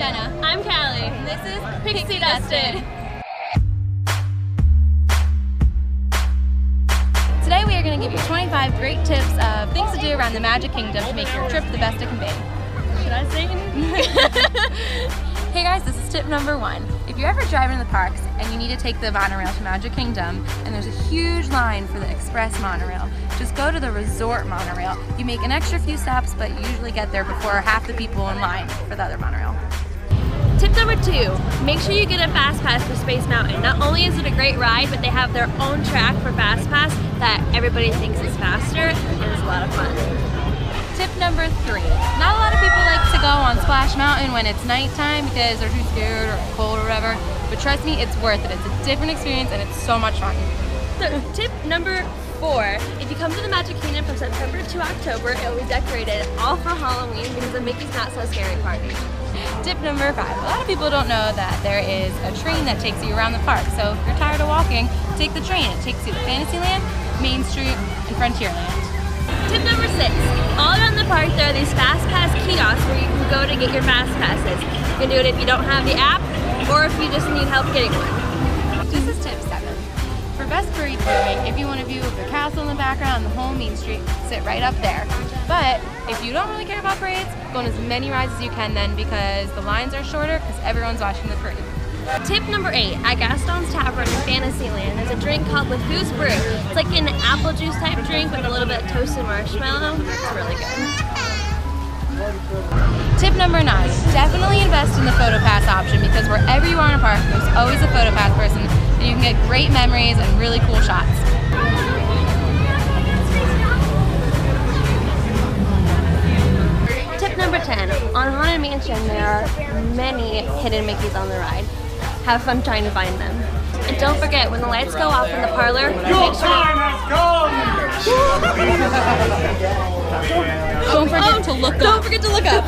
Jenna. I'm Callie. And this is Pixie Dusted. Today we are going to give you 25 great tips of things to do around the Magic Kingdom to make your trip the best it can be. Should I say anything? Hey guys, this is tip number 1. If you're ever driving in the parks and you need to take the monorail to Magic Kingdom and there's a huge line for the express monorail, just go to the resort monorail. You make an extra few stops, but you usually get there before half the people in line for the other monorail. Tip number 2, make sure you get a Fast Pass for Space Mountain. Not only is it a great ride, but they have their own track for Fast Pass that everybody thinks is faster and it's a lot of fun. Tip number 3, not a lot of people like to go on Splash Mountain when it's nighttime because they're too scared or cold or whatever, but trust me, it's worth it. It's a different experience and it's so much fun. So, tip number 4, if you come to the Magic Kingdom from September to October, it will be decorated all for Halloween because of Mickey's Not So Scary Party. Tip number 5, a lot of people don't know that there is a train that takes you around the park, so if you're tired of walking, take the train. It takes you to Fantasyland, Main Street, and Frontierland. Tip number 6, all around the park there are these Fast Pass kiosks where you can go to get your Fast Passes. You can do it if you don't have the app or if you just need help getting one. This is tip 7. For best parade viewing, if you want a view of the castle in the background and the whole Main Street, sit right up there. But if you don't really care about parades, go on as many rides as you can then because the lines are shorter because everyone's watching the parade. Tip number 8, at Gaston's Tavern in Fantasyland, there's a drink called LeFou's Brew. It's like an apple juice type drink with a little bit of toasted marshmallow. It's really good. Tip number 9, definitely invest in the PhotoPass option because wherever you are in a park, there's always a PhotoPass person and you can get great memories and really cool shots. Tip number 10, on Haunted Mansion there are many hidden Mickeys on the ride. Have fun trying to find them. And don't forget, when the lights go off in the parlor, make sure Don't forget to look up. Don't forget to look up.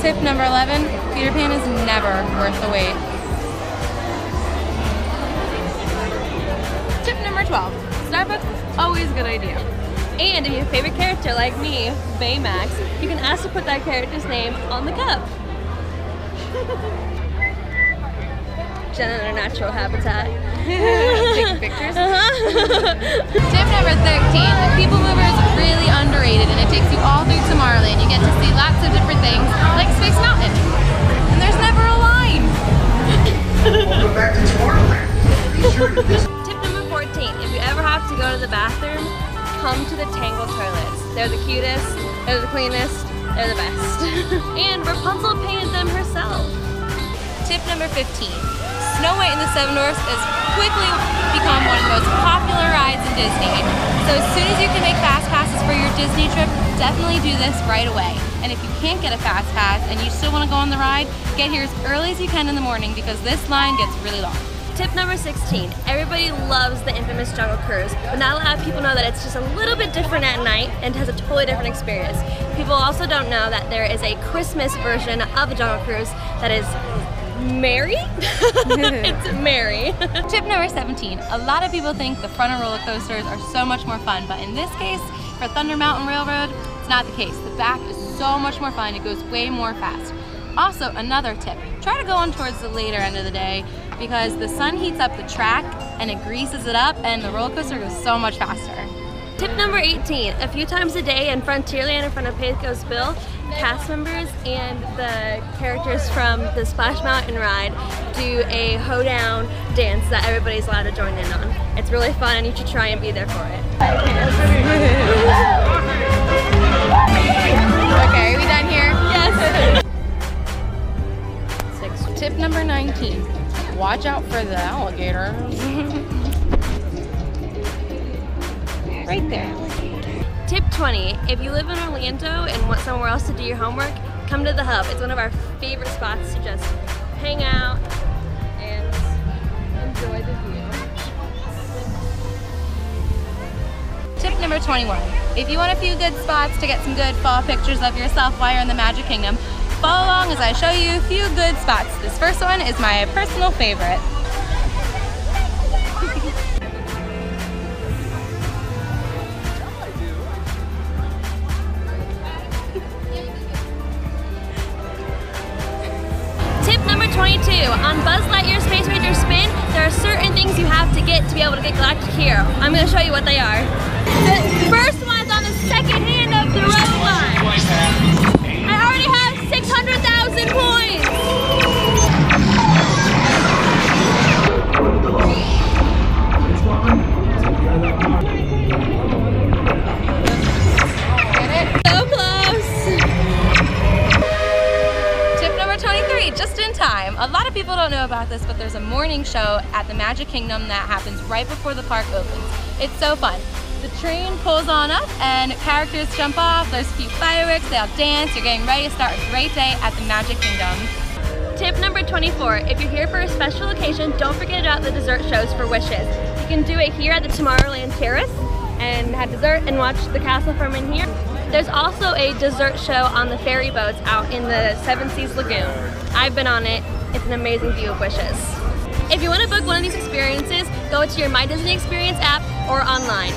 Tip number 11, Peter Pan is never worth the wait. Tip number 12, Starbucks is always a good idea. And if you have a favorite character like me, Baymax, you can ask to put that character's name on the cup. Jenna in her natural habitat. Taking pictures? Tip number 13, the People Mover is really underrated and it takes you all through Tomorrowland. You get to see lots of different things like Space Mountain. And there's never a line. Welcome back to Tomorrowland. Tip number 14, if you ever have to go to the bathroom, come to the Tangle toilets. They're the cutest, they're the cleanest, they're the best. And Rapunzel painted them herself. Tip number 15. Snow White and the Seven Dwarfs has quickly become one of the most popular rides in Disney. So as soon as you can make Fast Passes for your Disney trip, definitely do this right away. And if you can't get a Fast Pass and you still want to go on the ride, get here as early as you can in the morning because this line gets really long. Tip number 16, everybody loves the infamous Jungle Cruise, but not a lot of people know that it's just a little bit different at night and has a totally different experience. People also don't know that there is a Christmas version of the Jungle Cruise that is Mary? It's Mary. Tip number 17, a lot of people think the front of roller coasters are so much more fun, but in this case, for Thunder Mountain Railroad, it's not the case. The back is so much more fun, it goes way more fast. Also, another tip, try to go on towards the later end of the day because the sun heats up the track and it greases it up and the roller coaster goes so much faster. Tip number 18, a few times a day in Frontierland in front of Pecos Bill, cast members and the characters from the Splash Mountain ride do a hoedown dance that everybody's allowed to join in on. It's really fun and you should try and be there for it. Okay, are we done here? Yes! Tip number 19, watch out for the alligators. Right there. Tip 20, if you live in Orlando and want somewhere else to do your homework, come to the Hub. It's one of our favorite spots to just hang out and enjoy the view. Tip number 21, if you want a few good spots to get some good fall pictures of yourself while you're in the Magic Kingdom, follow along as I show you a few good spots. This first one is my personal favorite. too. On Buzz Lightyear Space Ranger Spin, there are certain things you have to get to be able to get Galactic Hero. I'm going to show you what they are. The first one is on the second hand of the road line. I already have 600,000 points. So close. Tip number 23, just in time. A lot of people don't know about this, but there's a morning show at the Magic Kingdom that happens right before the park opens. It's so fun. The train pulls on up and characters jump off, there's a few fireworks, they all dance, you're getting ready to start a great day at the Magic Kingdom. Tip number 24, if you're here for a special occasion, don't forget about the dessert shows for Wishes. You can do it here at the Tomorrowland Terrace and have dessert and watch the castle from in here. There's also a dessert show on the ferry boats out in the Seven Seas Lagoon. I've been on it. It's an amazing view of Wishes. If you want to book one of these experiences, go to your My Disney Experience app or online.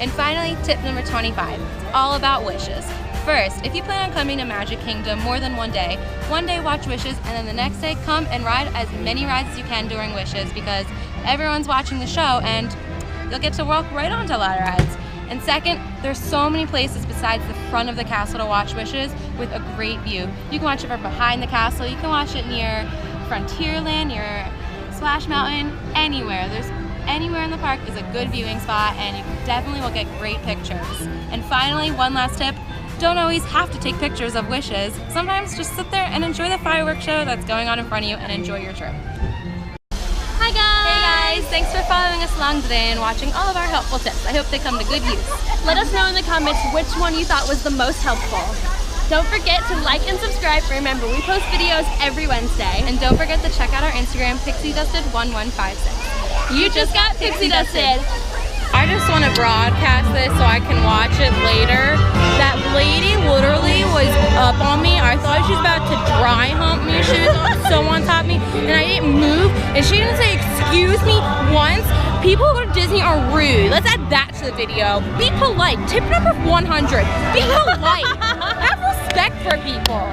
And finally, tip number 25, it's all about wishes. First, if you plan on coming to Magic Kingdom more than one day watch Wishes, and then the next day come and ride as many rides as you can during Wishes, because everyone's watching the show and you'll get to walk right onto a lot of rides. And second, there's so many places besides the front of the castle to watch Wishes with a great view. You can watch it from behind the castle, you can watch it near Frontierland, near Splash Mountain, anywhere. Anywhere in the park is a good viewing spot, and you definitely will get great pictures. And finally, one last tip, don't always have to take pictures of Wishes. Sometimes just sit there and enjoy the fireworks show that's going on in front of you and enjoy your trip. Hi guys! Hey guys, thanks for following us along today and watching all of our helpful tips. I hope they come to good use. Let us know in the comments which one you thought was the most helpful. Don't forget to like and subscribe. Remember, we post videos every Wednesday. And don't forget to check out our Instagram, PixieDusted1156. You just got pixie dusted. I just want to broadcast this so I can watch it later. That lady literally was up on me. I thought she was about to dry hump me. She was so on top of me, and I didn't move, and she didn't say excuse me once. People who go to Disney are rude. Let's add that to the video. Be polite. Tip number 100. Be polite. Have respect for people.